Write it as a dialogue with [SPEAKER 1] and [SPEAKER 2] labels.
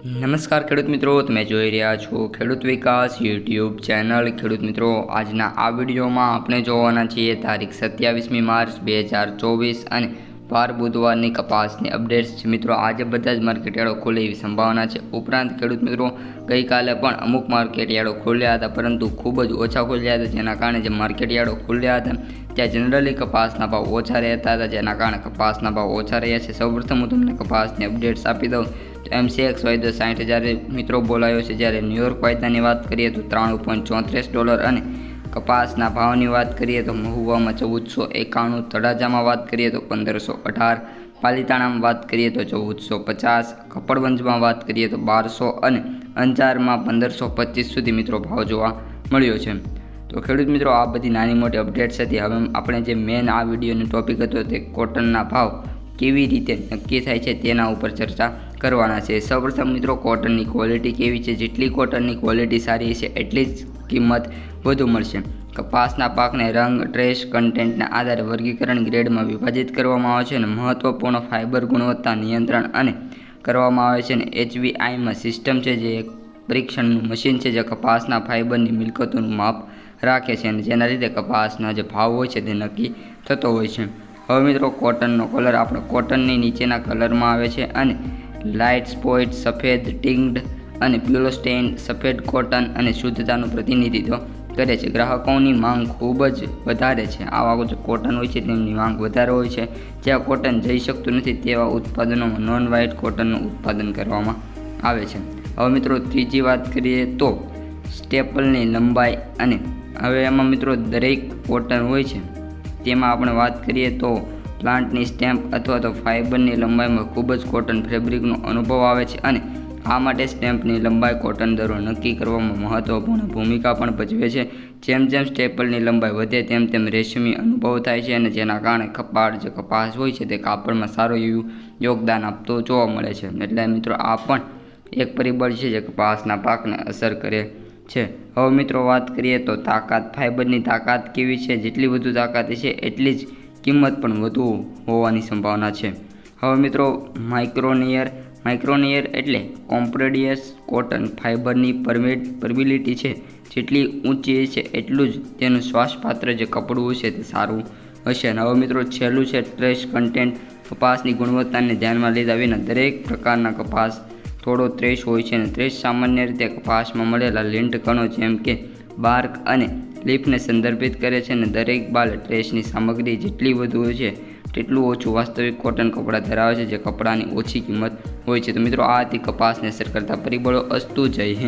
[SPEAKER 1] નમસ્કાર ખેડૂત મિત્રો, તમે જોઈ રહ્યા છો ખેડૂત વિકાસ યુટ્યુબ ચેનલ. ખેડૂત મિત્રો, આજના આ વિડીયોમાં આપણે જોવાના છીએ તારીખ 27મી માર્ચ 2024 અને વાર બુધવારની કપાસની અપડેટ્સ છે. મિત્રો, આજે બધા જ માર્કેટયાર્ડો ખુલે એવી સંભાવના છે. ઉપરાંત ખેડૂત મિત્રો, ગઈકાલે પણ અમુક માર્કેટયાર્ડો ખુલ્યા હતા, પરંતુ ખૂબ જ ઓછા ખુલ્યા હતા, જેના કારણે જે માર્કેટયાર્ડો ખુલ્યા હતા ત્યાં જનરલી કપાસના ભાવ ઓછા રહેતા હતા, જેના કારણે કપાસના ભાવ ઓછા રહ્યા છે. સૌપ્રથમ હું તમને કપાસની અપડેટ્સ આપી દઉં. MCX વાયદો 60,000 મિત્રો બોલાયો છે, જ્યારે ન્યુયોર્ક વાયદાની વાત કરીએ તો $93.34 અને કપાસના ભાવની વાત કરીએ તો મહુવામાં 1491, તળાજામાં વાત કરીએ તો 1518, પાલીતાણામાં વાત કરીએ તો 1450, કપડવંજમાં વાત કરીએ તો 1200 અને અંજારમાં 1525 સુધી મિત્રો ભાવ જોવા મળ્યો છે. તો ખેડૂત મિત્રો, આ બધી નાની મોટી અપડેટ્સ હતી. હવે આપણે જે મેન આ વિડીયોનો ટોપિક હતો તે કોટનના ભાવ કેવી રીતે નક્કી થાય છે તેના ઉપર ચર્ચા કરવાના છે. સૌપ્રથમ મિત્રો, કોટનની ક્વોલિટી કેવી છે. જેટલી કોટનની ક્વોલિટી સારી છે એટલી જ કિંમત વધુ મળશે. કપાસના પાકને રંગ, ટ્રેસ, કન્ટેન્ટના આધારે વર્ગીકરણ ગ્રેડમાં વિભાજિત કરવામાં આવે છે અને મહત્વપૂર્ણ ફાઇબર ગુણવત્તા નિયંત્રણ અને કરવામાં આવે છે. અને HVIમાં સિસ્ટમ છે, જે એક પરીક્ષણનું મશીન છે જે કપાસના ફાઇબરની મિલકતોનું માપ રાખે છે અને જેના લીધે કપાસના જે ભાવ હોય છે તે નક્કી થતો હોય છે. હવે મિત્રો, કોટનનો કલર આપણે કોટનની નીચેના કલરમાં આવે છે અને લાઇટ સ્પોટ, સફેદ ટિંગ્ડ અને પીળો સ્ટેઇન સફેદ કોટન અને શુદ્ધતાનું પ્રતિનિધિત્વ કરે છે. ગ્રાહકોની માંગ ખૂબ જ વધારે છે. આવા જે કોટન હોય છે તેમની માંગ વધારે હોય છે. જ્યાં કોટન જઈ શકતું નથી તેવા ઉત્પાદનોમાં નોન વ્હાઇટ કોટનનું ઉત્પાદન કરવામાં આવે છે. હવે મિત્રો, ત્રીજી વાત કરીએ તો સ્ટેપલની લંબાઈ. અને હવે એમાં મિત્રો દરેક કોટન હોય છે તેમાં આપણે વાત કરીએ તો પ્લાન્ટની સ્ટેમ્પ અથવા તો ફાઇબરની લંબાઈમાં ખૂબ જ કોટન ફેબ્રિકનો અનુભવ આવે છે અને આ માટે સ્ટેમ્પની લંબાઈ કોટન દરો નક્કી કરવામાં મહત્વપૂર્ણ ભૂમિકા પણ ભજવે છે. જેમ જેમ સ્ટેપલની લંબાઈ વધે તેમ તેમ રેશમી અનુભવ થાય છે અને જેના કારણે જે કપાસ હોય છે તે કાપડમાં સારું એવું યોગદાન આપતો જોવા મળે છે. એટલે મિત્રો, આ પણ એક પરિબળ છે જે કપાસના પાકને અસર કરે છે. હવે મિત્રો, વાત કરીએ તો તાકાત. ફાઇબરની તાકાત કેવી છે. જેટલી વધુ તાકાત છે એટલી જ કિંમત પણ વધુ હોવાની સંભાવના છે. હવે મિત્રો, માઇક્રોનિયર એટલે કોમ્પ્રેડિયસ કોટન ફાઇબરની પરમિબિલિટી છે જેટલી ઊંચી છે એટલું જ તેનું શ્વાસપાત્ર જે કપડું છે તે સારું હશે. અને હવે મિત્રો, છેલ્લું છે ટ્રેસ કન્ટેન્ટ. કપાસની ગુણવત્તાને ધ્યાનમાં લીધા વિના દરેક પ્રકારના કપાસ થોડો ત્રેસ હોય છે અને ત્રેસ સામાન્ય રીતે કપાસમાં મળેલા લિન્ટ કણો જેમ કે બાર્ક અને લીફને સંદર્ભિત કરે છે. અને દરેક બાલ ટ્રેસની સામગ્રી જેટલી વધુ હોય છે તેટલું ઓછું વાસ્તવિક કોટન કપડાં ધરાવે છે, જે કપડાની ઓછી કિંમત હોય છે. તો મિત્રો, આ હતી કપાસને અસર કરતા પરિબળો. અસ્તુ. જય હિન્દ.